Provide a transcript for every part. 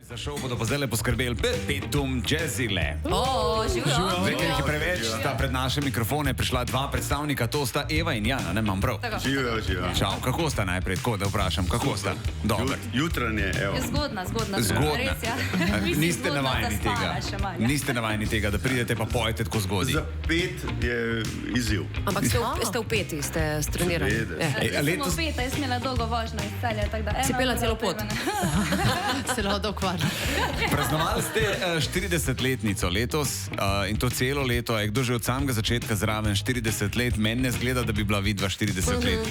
Za šov bodo pa zdaj poskrbeli Perpetuum Jazzile. Živijo. Zdaj, ker jih je preveč, sta pred naše mikrofone prišla dva predstavnika, to sta Eva in Jana, ne imam prav. Živijo. Čau, kako sta najprej, tako da vprašam, kako sta? Dobro. Jutranje, evo. Zgodna. Zgodna. Res, ja. Niste navajeni tega. Niste navajeni tega, da pridete pa pojete tako zgodaj. Za 5 je izziv. Ampak ste v peti, ste strenirani. Letos Sem jaz imela dolgo vožnjo iz Celja, tako da... Si pela celo pot. Se lahko dokvarja. praznovali ste 40-letnico letos in to celo leto. Je kdo že od samega začetka zraven 40 let? Meni ne zgleda, da bi bila vidva 40 let.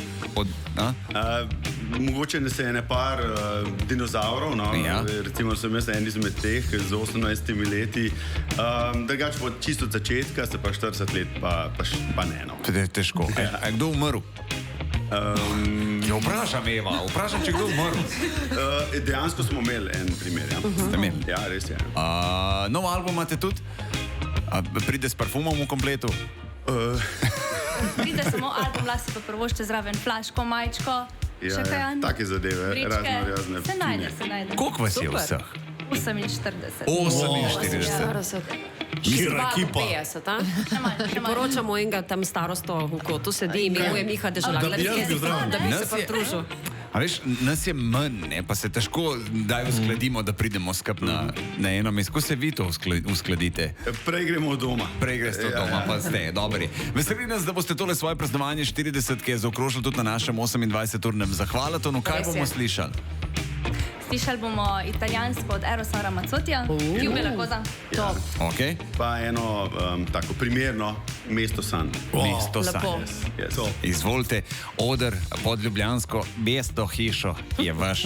Mogoče ne se je par dinozavrov, no? Ja. Recimo sem jaz en izmed teh z 18 leti. Drugače od čisto od začetka, se pa 40 let pa ne. No. To je težko. Je kdo umrl? Vprašam, Eva, če kdo umrl. Dejansko smo imeli en primer. Ja. Ste imeli? Ja, res je. Nov album imate tudi? Pride s parfumom v kompletu? Pride samo album, lahko si pa prvošče zraven flaško, majčko. Ja, take zadeve, razne. Se najde. Koliko vas je vseh? 48. 48. Šira ekipa. Poročamo enega tam starosto, ko tu sedi in je Miha Deželak. Da bi se pa družil. A veš, nas je manj, ne, pa se težko daj uskladimo, da pridemo skup na eno mesto. Kako se vi to uskladite? Prej gremo doma. Prej greste doma, pa ste, dobri. Veseli nas, da boste tole svoje praznovanje 40, ki je zaokrožilo tudi na našem 28-urnem zahvalatonu. Kaj bomo slišali? Slišali bomo italijansko od Erosa Ramazzotija, ki je bila koza. Okay. Pa eno tako primerno mesto sanj. Mesto sanj. Izvolite, oder pod ljubljansko mesto hišo je vaš.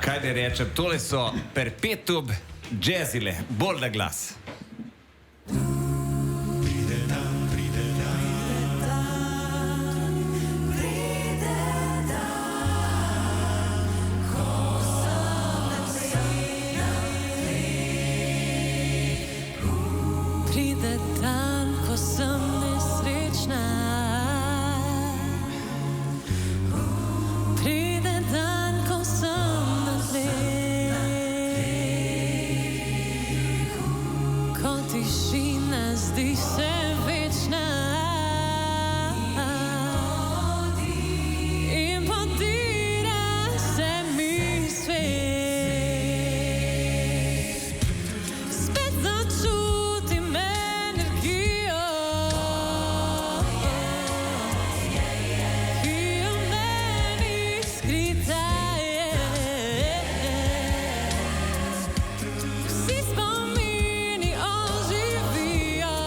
Kaj da rečem, tole so Perpetuum Jazzile, bolj na glas. Pride dan, ko sem nesrečna. Pride dan, ko sem na tleh. Ko tišina zdi se večna. In podira se mi svet. Spet začutim energijo, ki je v meni skrita je. Vsi spomini oživijo.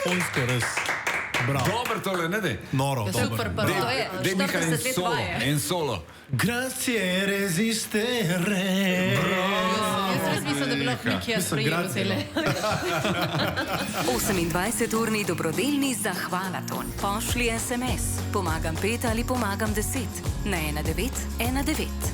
Polsko res. Bravo. Dobro tole, ne dej. Noro, dobro. Super, prvo. To je Dej mi 40 let vaje. en solo. Grazie resistere. Jaz res mislim, da bi lahko nekje sprejeli tele. 28-urni dobrodelni zahvalaton. Pošlji SMS. Pomagam 5 ali pomagam 10 na 1919.